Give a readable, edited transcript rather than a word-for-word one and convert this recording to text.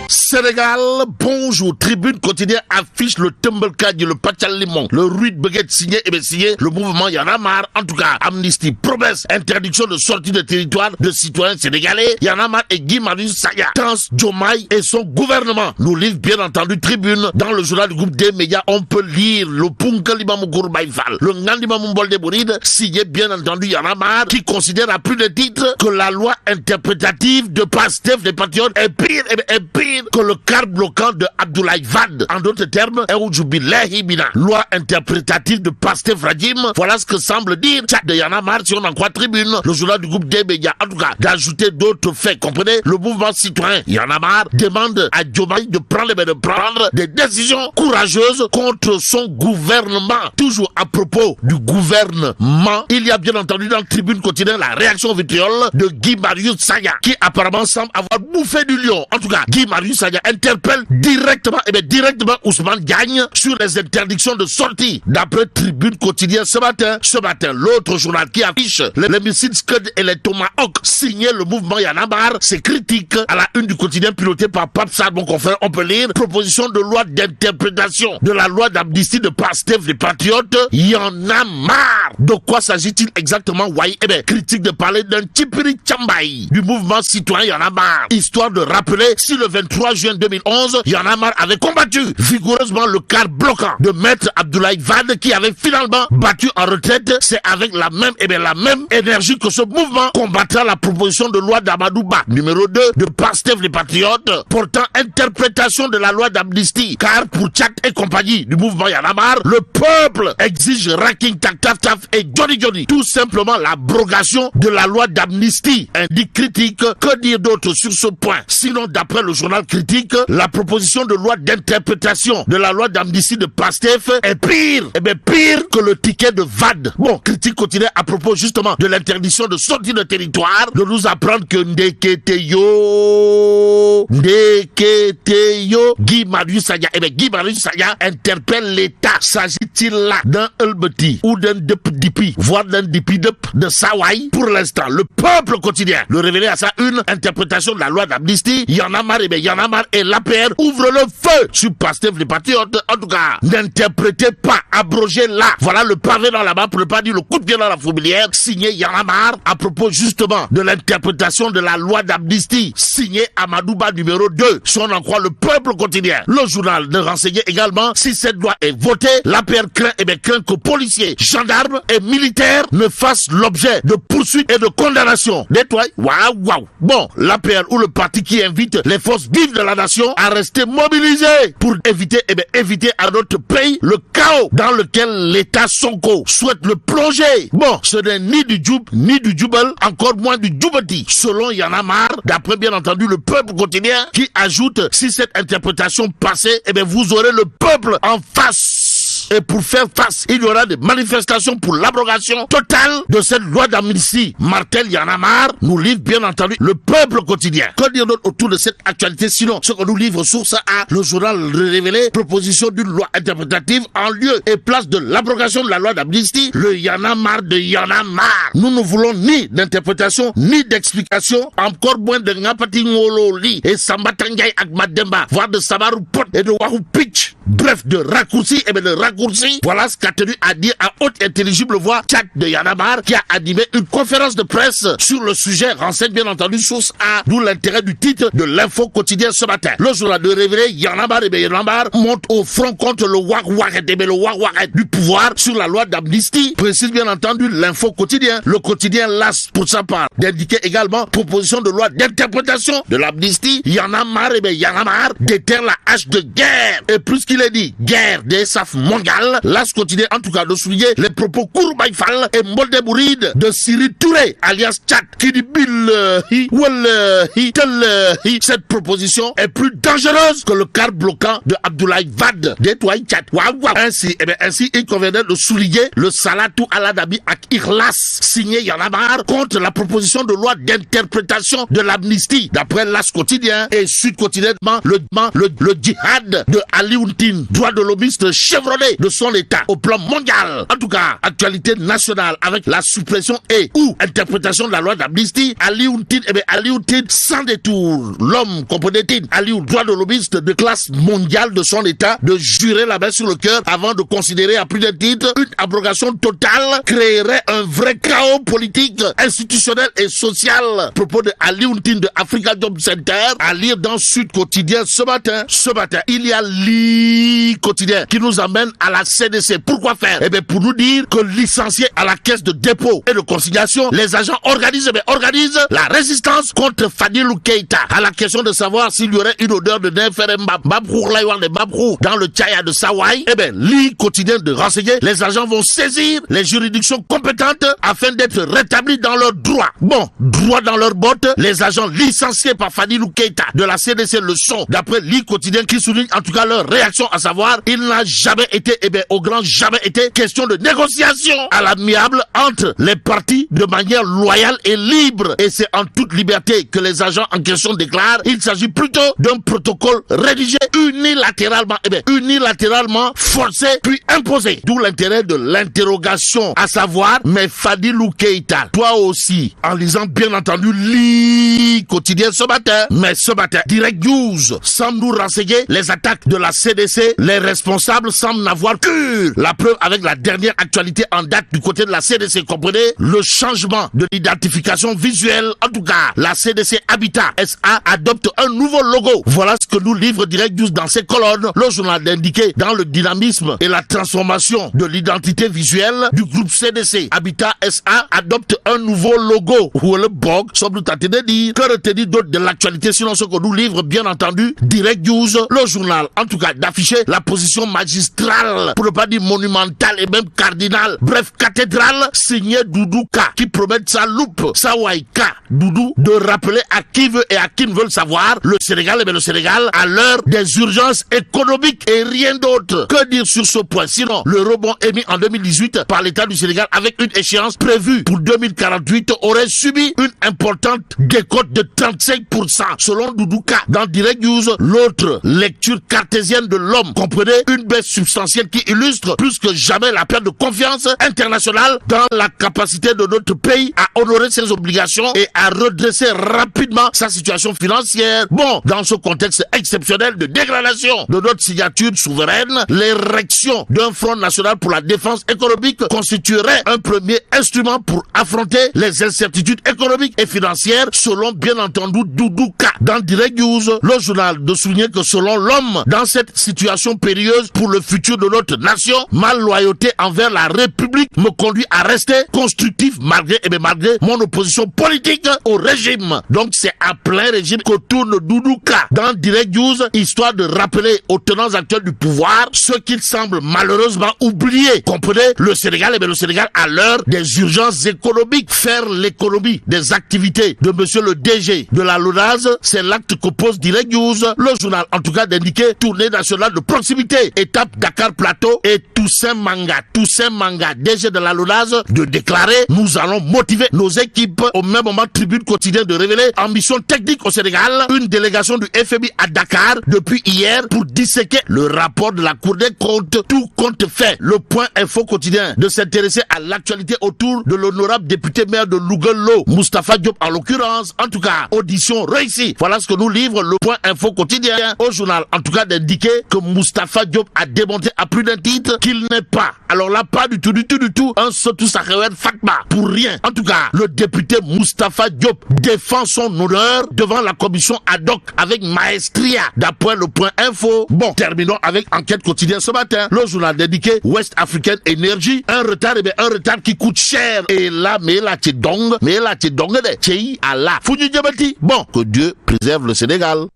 Sénégal, bonjour. Tribune quotidienne affiche le Tumblecadio, le Pachalimon, le Ruid Beguet signé et signé, le mouvement Y'en a marre. En tout cas, amnistie, promesse, interdiction de sortie de territoire de citoyens sénégalais. Y'en a marre et Guy Marius Sagna, Tans Diomaye et son gouvernement. Nous livre bien entendu Tribune. Dans le journal du groupe des médias, on peut lire le Punkalima Moukour Baïfal, le Ngandima Mumbolde Bouride, signé bien entendu Y'en a marre, qui considère à plus de titres que la loi interprétative de Pastef des Patriotes est pire que le cadre bloquant de Abdoulaye Wade. En d'autres termes, loi interprétative de Pastef Radim. Voilà ce que semble dire chat de Y'en a marre si on en croit Tribune, le journal du groupe des médias. En tout cas, d'ajouter d'autres faits. Comprenez, le mouvement citoyen Y'en a marre demande à Diomaye de prendre des décisions courageuses contre son gouvernement. Toujours à propos du gouvernement, il y a bien entendu dans le Tribune quotidien la réaction vitriole de Guy Marius Sagna, qui apparemment semble avoir bouffé du lion. En tout cas, Guy Marius Sagna interpelle directement Ousmane Diagne sur les interdictions de sortie. D'après Tribune quotidien ce matin, l'autre journal qui affiche les missiles Scud et les Tomahawk signé le mouvement Y'en a marre, c'est critique à la une du quotidien piloté par Pape Sarr, mon confrère. On peut lire proposition de loi d'interprétation de la loi d'amnistie de Pastef des Patriotes. Y'en a marre. De quoi s'agit-il exactement? Critique de parler d'un Tipiri Chambaï du mouvement citoyen Y'en a marre. Histoire de rappeler, si le 23 juin 2011, Y'en a marre avait combattu vigoureusement le cadre bloquant de Maître Abdoulaye Wade qui avait finalement battu en retraite, c'est avec la même énergie que ce mouvement combattra la proposition de loi d'Amadou Ba, numéro 2 de Pastef les Patriotes, portant interprétation de la loi d'amnistie. Car pour Tchak et compagnie du mouvement Y'en a marre, le peuple exige Raking Tak Taf Taf et Johnny. Tout simplement l'abrogation de la loi d'amnistie. Indique critique, que dire d'autre sur ce point? Sinon, d'après le journal Critique, la proposition de loi d'interprétation de la loi d'amnistie de Pastef est pire que le ticket de VAD. Bon, Critique continue à propos justement de l'interdiction de sortie de territoire, de nous apprendre que Guy Marius Sagna, Guy Marius Sagna interpelle l'État. S'agit-il là d'un Elbeti ou d'un Dipi, voire d'un Dipi-Dep de Sawai? Pour l'instant, le peuple quotidien le révélait à sa une interprétation de la loi d'amnistie. Y'en a marre, Y'en a marre et l'APR ouvre le feu sur Pastef les Patriotes. En tout cas, n'interprétez pas, abrogez là. Voilà le pavé dans la main, pour ne pas dire le coup de pied dans la fourmilière, signé Y'en a marre à propos justement de l'interprétation de la loi d'amnistie, signé Amadou Ba numéro 2. Si on en croit le peuple quotidien, le journal de renseigner également, si cette loi est votée, l'APR craint que policiers, gendarmes et militaires ne fassent l'objet de poursuites et de condamnations. Nettoie. Waouh. Bon, l'APR ou le parti qui invite les forces vives de la nation à rester mobilisées pour éviter à notre pays le chaos dans lequel l'État Sonko souhaite le plonger. Bon, ce n'est ni du Djoub, ni du Djoubel, encore moins du Djoubati. Selon Y'en a marre, d'après bien entendu le peuple quotidien, qui ajoute, si cette interprétation passait, vous aurez le peuple en face. Et pour faire face, il y aura des manifestations pour l'abrogation totale de cette loi d'amnistie. Martel Y'en a marre nous livre bien entendu le peuple quotidien. Que dire d'autre autour de cette actualité? Sinon, ce que nous livre source A, le journal révélé, proposition d'une loi interprétative en lieu et place de l'abrogation de la loi d'amnistie. Le Y'en a marre de Y'en a marre. Nous ne voulons ni d'interprétation, ni d'explication, encore moins de Ngapati Ngololi et Sambatangay Agmademba, voire de Sabarou Pot et de Wahou Pitch. Bref, de raccourci de raccourci. Voilà ce qu'a tenu à dire à haute intelligible voix Tchak de Y'en a marre, qui a animé une conférence de presse sur le sujet. Renseigne bien entendu source A, d'où l'intérêt du titre de l'info quotidien ce matin. Le journal de révéler Y'en a marre Y'en a marre monte au front contre le Wak-Waket le Wak-Waket du pouvoir sur la loi d'amnistie. Précise bien entendu l'info quotidien. Le quotidien LAS pour sa part d'indiquer également proposition de loi d'interprétation de l'amnistie. Y'en a marre Y'en a marre déterre la hache de guerre. Et plus qu'il est dit guerre des SAF mondial, LAS quotidien en tout cas de souligner les propos Kourbaïfal et Mbolde Bouride de Siri Touré alias Tchad qui dit cette proposition est plus dangereuse que le cadre bloquant de Abdoulaye Wade. Détoile Tchad. Ainsi, il convenait de souligner le Salatou Aladabi ak Ikhlas signé Y'en a marre contre la proposition de loi d'interprétation de l'amnistie. D'après LAS quotidien et Sud quotidiennement le djihad de Aliounti Tin, droit de lobbyiste chevronné de son état au plan mondial. En tout cas, actualité nationale avec la suppression et ou interprétation de la loi d'amnistie. Aliou Tin, Aliou Tin sans détour. L'homme, comprenez-il, Aliou, droit de lobbyiste de classe mondiale de son état, de jurer la main sur le cœur avant de considérer à plus d'un titre une abrogation totale créerait un vrai chaos politique, institutionnel et social. Propos de Aliou Tin de Africa Job Center à lire dans Sud Quotidien ce matin. Ce matin, il y a l'I Quotidien qui nous amène à la CDC. Pourquoi faire? Pour nous dire que licenciés à la caisse de dépôt et de consignation, les agents organisent la résistance contre Fadilou Keïta. À la question de savoir s'il y aurait une odeur de dans le Tchaya de Sawai, l'I Quotidien de renseigner, les agents vont saisir les juridictions compétentes afin d'être rétablis dans leurs droits. Bon, droit dans leurs bottes, les agents licenciés par Fadilou Keïta de la CDC le sont, d'après l'I Quotidien qui souligne en tout cas leur réaction, à savoir, il n'a jamais été, au grand jamais été, question de négociation à l'amiable entre les parties de manière loyale et libre. Et c'est en toute liberté que les agents en question déclarent, il s'agit plutôt d'un protocole rédigé unilatéralement forcé puis imposé. D'où l'intérêt de l'interrogation, à savoir, mais Fadilou Keïta, toi aussi, en lisant bien entendu l'I Quotidien ce matin, mais ce matin, Direct News semble nous renseigner les attaques de la CDC, les responsables semblent n'avoir cure. La preuve avec la dernière actualité en date du côté de la CDC, comprenez, le changement de l'identification visuelle. En tout cas, la CDC Habitat SA adopte un nouveau logo. Voilà ce que nous livre Direct News dans ses colonnes. Le journal indiqué dans le dynamisme et la transformation de l'identité visuelle du groupe CDC Habitat SA adopte un nouveau logo. Ou le blog, sommes-nous tentés de dire, que retenir d'autre de l'actualité, sinon ce que nous livre bien entendu Direct News, le journal, en tout cas d'afficher la position magistrale, pour ne pas dire monumentale et même cardinale, bref cathédrale, signée Doudou Ka, qui promet sa loupe, Sawaïka, Doudou, de rappeler à qui veut et à qui ne veut le savoir, le Sénégal, le Sénégal, à l'heure des urgences économiques et rien d'autre. Que dire sur ce point? Sinon, le rebond émis en 2018 par l'État du Sénégal avec une échéance prévue pour 2048 aurait subi une importante décote de 35%, selon Doudou Ka. Dans Direct News, l'autre lecture cartésienne de l'homme, comprenez, une baisse substantielle qui illustre plus que jamais la perte de confiance internationale dans la capacité de notre pays à honorer ses obligations et à redresser rapidement sa situation financière. Bon, dans ce contexte exceptionnel de dégradation de notre signature souveraine, l'érection d'un front national pour la défense économique constituerait un premier instrument pour affronter les incertitudes économiques et financières, selon bien entendu Doudou Ka. Dans Direct News, le journal de souligner que selon l'homme, dans cette situation périlleuse pour le futur de notre nation, ma loyauté envers la République me conduit à rester constructif malgré mon opposition politique au régime. Donc c'est à plein régime que tourne Doudou Ka dans Direct News, histoire de rappeler aux tenants actuels du pouvoir ce qu'il semble malheureusement oublier. Comprenez, le Sénégal, le Sénégal à l'heure des urgences économiques, faire l'économie des activités de monsieur le DG de la LONASE, c'est l'acte que pose Direct News, le journal en tout cas d'indiquer tournée nationale de proximité, étape Dakar Plateau et Toussaint Manga, DG de la LONASE, de déclarer, nous allons motiver nos équipes. Au même moment, Tribune Quotidien de révéler ambition technique au Sénégal, une délégation du FMI à Dakar depuis hier pour disséquer le rapport de la Cour des comptes, tout compte fait. Le Point Info Quotidien de s'intéresser à l'actualité autour de l'honorable député maire de Louguelo, Moustapha Diop en l'occurrence. En tout cas, audition réussie. Voilà ce que nous livre le Point Info Quotidien au journal. En tout cas, d'indiquer que Moustapha Diop a démontré à plus d'un titre qu'il n'est pas, alors là, pas du tout, un Sotou Sakhewen Fatma. Pour rien. En tout cas, le député Moustapha Diop défend son honneur devant la commission ad hoc avec maestria, d'après le Point Info. Bon, terminons avec Enquête Quotidien ce matin. Le journal dédié West African Energy, un retard qui coûte cher. Et là, mais là, t'es dong de Tchei Allah. Bon, que Dieu préserve le Sénégal.